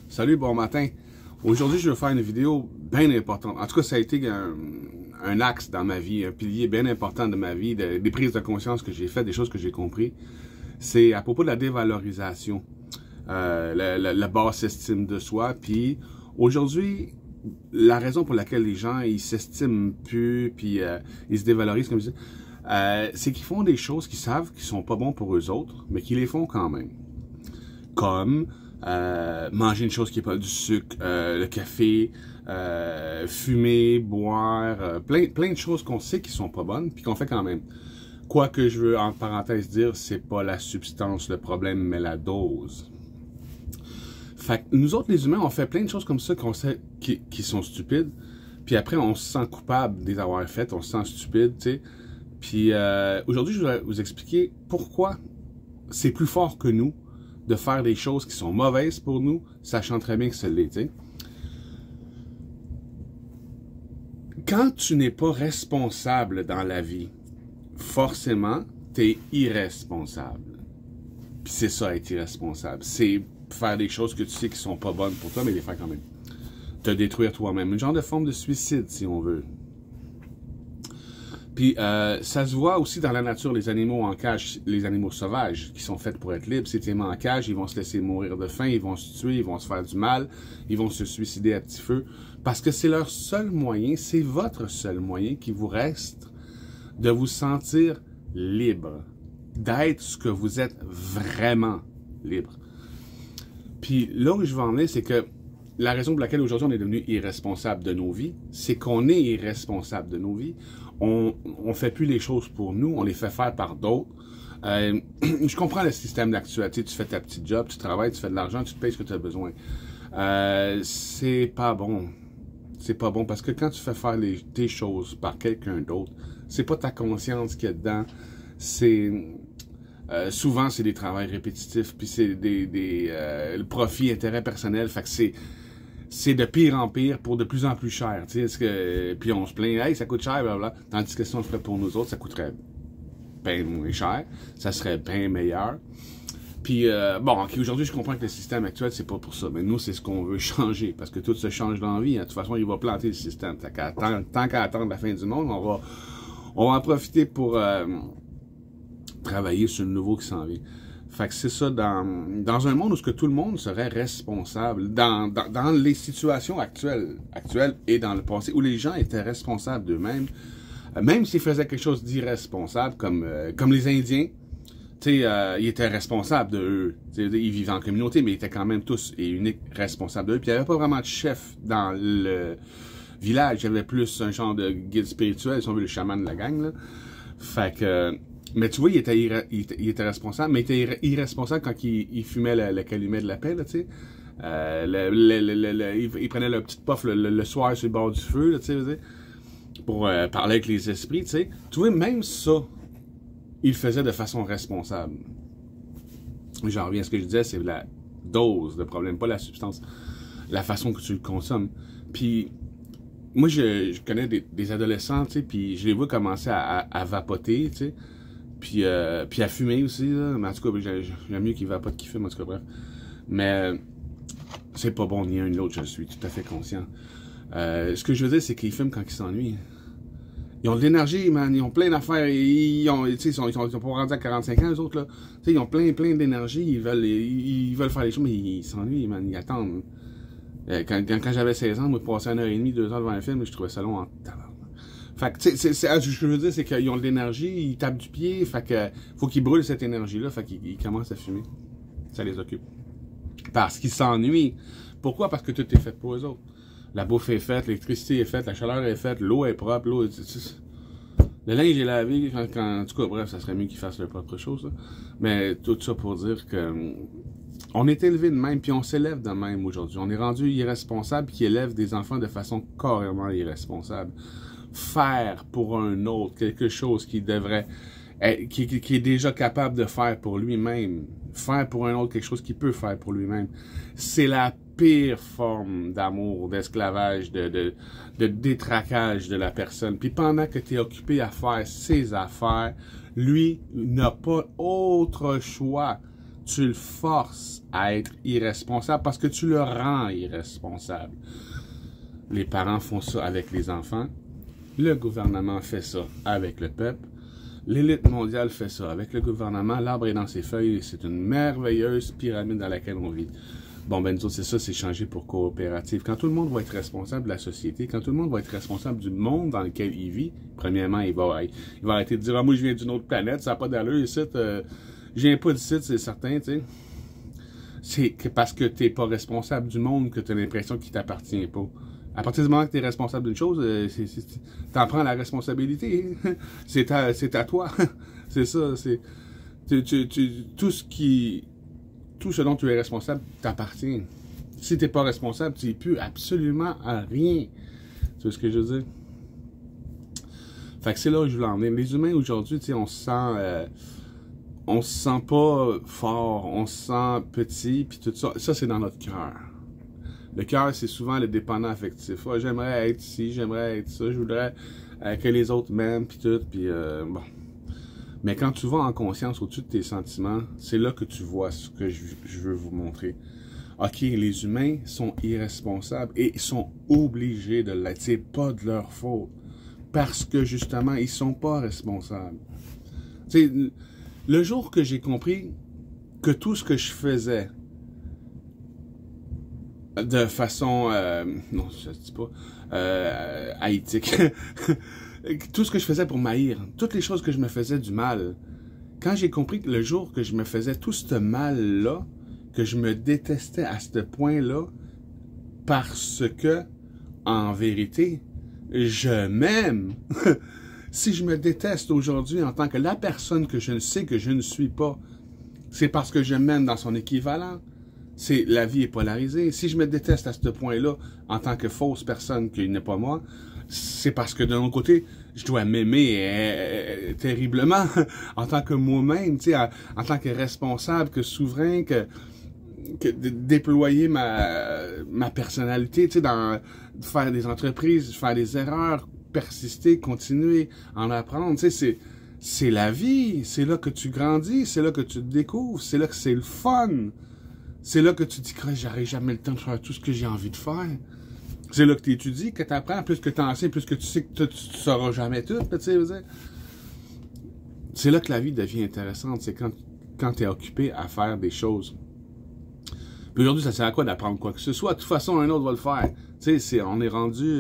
Salut, bon matin. Aujourd'hui, je vais faire une vidéo bien importante. En tout cas, ça a été un axe dans ma vie, un pilier bien important de ma vie, des prises de conscience que j'ai faites, des choses que j'ai compris. C'est à propos de la dévalorisation, la basse estime de soi. Puis aujourd'hui, la raison pour laquelle les gens ils s'estiment plus, puis ils se dévalorisent, comme je dis, c'est qu'ils font des choses qu'ils savent qui sont pas bons pour eux autres, mais qu'ils les font quand même. Comme manger une chose qui n'est pas du sucre, le café, fumer, boire, plein de choses qu'on sait qui sont pas bonnes, puis qu'on fait quand même. Quoi que je veux, entre parenthèses, dire, c'est pas la substance le problème, mais la dose. Fait que nous autres, les humains, on fait plein de choses comme ça qu'on sait qui sont stupides, puis après, on se sent coupable de les avoir faites, on se sent stupide, tu sais. Puis aujourd'hui, je vais vous expliquer pourquoi c'est plus fort que nous de faire des choses qui sont mauvaises pour nous, sachant très bien que ça l'est, tu sais. Quand tu n'es pas responsable dans la vie, forcément, tu es irresponsable. Puis c'est ça, être irresponsable. C'est faire des choses que tu sais qui sont pas bonnes pour toi, mais les faire quand même. Te détruire toi-même. Une genre de forme de suicide, si on veut. Puis ça se voit aussi dans la nature, les animaux en cage, les animaux sauvages qui sont faits pour être libres. Si tu les mets en cage, ils vont se laisser mourir de faim, ils vont se tuer, ils vont se faire du mal, ils vont se suicider à petit feu. Parce que c'est leur seul moyen, c'est votre seul moyen qui vous reste de vous sentir libre, d'être ce que vous êtes vraiment libre. Puis là où je veux en venir, c'est que la raison pour laquelle aujourd'hui on est devenu irresponsable de nos vies, c'est qu'on est irresponsable de nos vies. On fait plus les choses pour nous, on les fait faire par d'autres. Je comprends le système d'actualité, tu fais ta petite job, tu travailles, tu fais de l'argent, tu te payes ce que tu as besoin. C'est pas bon. C'est pas bon parce que quand tu fais faire tes choses par quelqu'un d'autre, c'est pas ta conscience qui est dedans. C'est souvent c'est des travails répétitifs, puis c'est le profit, intérêt personnel, fait que c'est de pire en pire pour de plus en plus cher. Tu sais, puis on se plaint, hey, ça coûte cher, blablabla. Tandis que si on le ferait pour nous autres, ça coûterait bien moins cher, ça serait bien meilleur. Puis, bon, ok, aujourd'hui, je comprends que le système actuel, c'est pas pour ça, mais nous, c'est ce qu'on veut changer, parce que tout se change dans la vie. Hein. De toute façon, il va planter le système. Tant qu'à attendre la fin du monde, on va en profiter pour travailler sur le nouveau qui s'en vient. Fait que c'est ça, dans un monde où tout le monde serait responsable, dans les situations actuelles et dans le passé, où les gens étaient responsables d'eux-mêmes, même s'ils faisaient quelque chose d'irresponsable, comme les Indiens, tu sais, ils étaient responsables de eux. Ils vivaient en communauté, mais ils étaient quand même tous et uniques responsables d'eux. Puis il n'y avait pas vraiment de chef dans le village, il y avait plus un genre de guide spirituel, si on veut, le chaman de la gang, là. Fait que... Mais tu vois, il était responsable, mais il était irresponsable quand il fumait le calumet de la paix, là, tu sais. Il prenait le petit puff le soir sur le bord du feu, là, tu sais, pour parler avec les esprits, tu sais. Tu vois, même ça, il le faisait de façon responsable. J'en reviens à ce que je disais, c'est la dose de problème, pas la substance. La façon que tu le consommes. Puis, moi, je connais des adolescents, tu sais, puis je les vois commencer à vapoter, tu sais. Puis à fumer aussi, là. Mais en tout cas, j'aime mieux qu'ils vapotent qu'ils fument, en tout cas, bref. Mais c'est pas bon ni un ni l'autre, je suis tout à fait conscient. Ce que je veux dire, c'est qu'ils fument quand ils s'ennuient. Ils ont de l'énergie, man, ils ont plein d'affaires, ils sont pas rendus à 45 ans, les autres, là. T'sais, ils ont plein d'énergie, ils veulent faire les choses, mais ils s'ennuient, man, ils attendent. Quand j'avais 16 ans, moi, je passais 1h30, 2 heures devant un film, je trouvais ça long en tabac. Fait que, ce que je veux dire, c'est qu'ils ont de l'énergie, ils tapent du pied, fait que, faut qu'ils brûlent cette énergie-là, fait qu'ils commencent à fumer. Ça les occupe. Parce qu'ils s'ennuient. Pourquoi? Parce que tout est fait pour eux autres. La bouffe est faite, l'électricité est faite, la chaleur est faite, l'eau est propre, le linge est lavé, en tout cas, bref, ça serait mieux qu'ils fassent leur propre chose, là. Mais tout ça pour dire que, on est élevé de même, puis on s'élève de même aujourd'hui. On est rendu irresponsable, qui élève des enfants de façon carrément irresponsable. Faire pour un autre quelque chose qui devrait qui est déjà capable de faire pour lui-même, faire pour un autre quelque chose qu'il peut faire pour lui-même, c'est la pire forme d'amour, d'esclavage, de détraquage de la personne. Puis pendant que tu es occupé à faire ses affaires, lui n'a pas autre choix Tu le forces à être irresponsable parce que tu le rends irresponsable. Les parents font ça avec les enfants. Le gouvernement fait ça avec le peuple. L'élite mondiale fait ça avec le gouvernement. L'arbre est dans ses feuilles. C'est une merveilleuse pyramide dans laquelle on vit. Bon, ben nous autres, c'est ça, c'est changé pour coopérative. Quand tout le monde va être responsable de la société, quand tout le monde va être responsable du monde dans lequel il vit, premièrement, il va arrêter de dire « Ah, moi, je viens d'une autre planète, ça n'a pas d'allure ici. Je viens pas d'ici, c'est certain, tu sais. » C'est parce que tu n'es pas responsable du monde que tu as l'impression qu'il t'appartient pas. À partir du moment que tu es responsable d'une chose, tu en prends la responsabilité. C'est à toi. C'est ça. Tout ce dont tu es responsable t'appartient. Si tu n'es pas responsable, tu n'es plus absolument à rien. Tu vois ce que je veux dire? Fait que c'est là où je voulais en venir. Les humains aujourd'hui, on se sent pas fort, on se sent petit, puis tout ça. Ça, c'est dans notre cœur. Le cœur, c'est souvent le dépendant affectif. Oh, j'aimerais être ici, j'aimerais être ça, je voudrais que les autres m'aiment, puis tout, puis bon. Mais quand tu vas en conscience au-dessus de tes sentiments, c'est là que tu vois ce que je veux vous montrer. OK, les humains sont irresponsables et sont obligés de l'être. C'est pas de leur faute. Parce que, justement, ils sont pas responsables. Tu sais, le jour que j'ai compris que tout ce que je faisais de façon, non, je ne dis pas, haïtique, tout ce que je faisais pour m'haïr, toutes les choses que je me faisais du mal, quand j'ai compris que le jour que je me faisais tout ce mal-là, que je me détestais à ce point-là, parce que, en vérité, je m'aime. Si je me déteste aujourd'hui en tant que la personne que je ne sais que je ne suis pas, c'est parce que je m'aime dans son équivalent. La vie est polarisée. Si je me déteste à ce point-là, en tant que fausse personne qui n'est pas moi, c'est parce que de l'autre côté, je dois m'aimer terriblement en tant que moi-même, tu sais, en tant que responsable, que souverain, que déployer ma personnalité, tu sais, dans faire des entreprises, faire des erreurs, persister, continuer, en apprendre, tu sais, c'est la vie, c'est là que tu grandis, c'est là que tu te découvres, c'est là que c'est le fun. C'est là que tu te dis que j'aurai jamais le temps de faire tout ce que j'ai envie de faire. C'est là que tu étudies, que tu apprends, plus que tu enseignes, plus que tu sais que tu ne sauras jamais tout. C'est là que la vie devient intéressante. C'est quand tu es occupé à faire des choses. Puis aujourd'hui, ça sert à quoi d'apprendre quoi que ce soit? De toute façon, un autre va le faire. Tu sais, on est rendu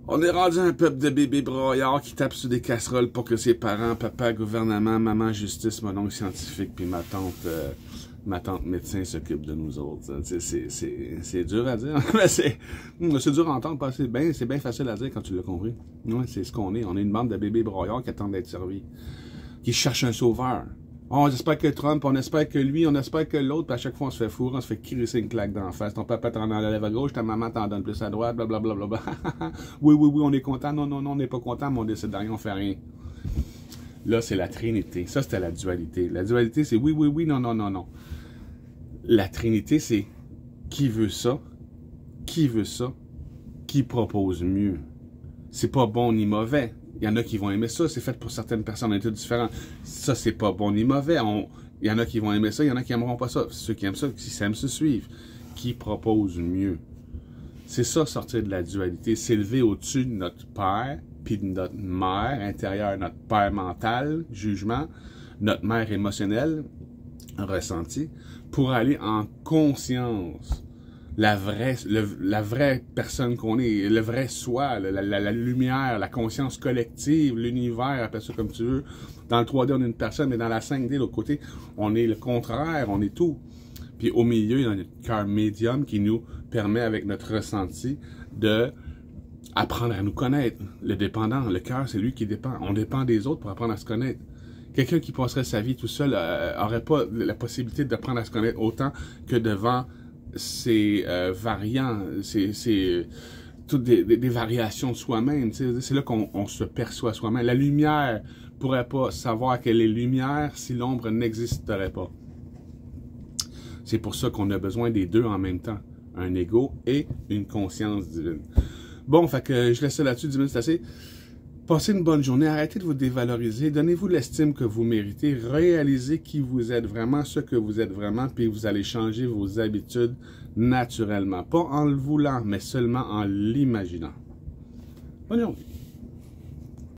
un peuple de bébés broyards qui tapent sur des casseroles pour que ses parents, papa, gouvernement, maman, justice, mon oncle scientifique, puis ma tante médecin s'occupe de nous autres. C'est dur à dire. C'est dur à entendre. C'est bien facile à dire quand tu l'as compris. Ouais, c'est ce qu'on est. On est une bande de bébés broyards qui attendent d'être servis. Qui cherchent un sauveur. On espère que Trump, on espère que lui, on espère que l'autre, puis à chaque fois on se fait fourrer, on se fait crisser une claque d'en face. Ton papa t'en enlève à gauche, ta maman t'en donne plus à droite, blablabla. Oui, on est content. Non, on n'est pas content, mais on décide de rien, on fait rien. Là, c'est la Trinité. Ça, c'était la dualité. La dualité, c'est oui, non. La Trinité, c'est qui veut ça, qui propose mieux. C'est pas bon ni mauvais. Il y en a qui vont aimer ça, c'est fait pour certaines personnes, on est tous différents. Ça, c'est pas bon ni mauvais. Il y en a qui vont aimer ça, il y en a qui aimeront pas ça. Ceux qui aiment ça, qui s'aiment se suivre. Qui propose mieux. C'est ça, sortir de la dualité. S'élever au-dessus de notre père, puis de notre mère intérieure, notre père mental, jugement, notre mère émotionnelle, ressenti, pour aller en conscience. La vraie personne qu'on est, le vrai soi, la lumière, la conscience collective, l'univers, appelle ça comme tu veux. Dans le 3D, on est une personne, mais dans la 5D, de l'autre côté, on est le contraire, on est tout. Puis au milieu, il y a notre cœur médium qui nous permet, avec notre ressenti, de apprendre à nous connaître. Le dépendant, le cœur, c'est lui qui dépend. On dépend des autres pour apprendre à se connaître. Quelqu'un qui passerait sa vie tout seul n'aurait pas la possibilité d'apprendre à se connaître autant que devant ces variants, c'est toutes des variations de soi-même. C'est là qu'on se perçoit soi-même. La lumière ne pourrait pas savoir qu'elle est lumière si l'ombre n'existerait pas. C'est pour ça qu'on a besoin des deux en même temps. Un ego et une conscience divine. Bon, fait que je laisse ça là-dessus, 10 minutes, c'est assez. Passez une bonne journée, arrêtez de vous dévaloriser, donnez-vous l'estime que vous méritez, réalisez qui vous êtes vraiment, ce que vous êtes vraiment, puis vous allez changer vos habitudes naturellement. Pas en le voulant, mais seulement en l'imaginant. Bonne journée.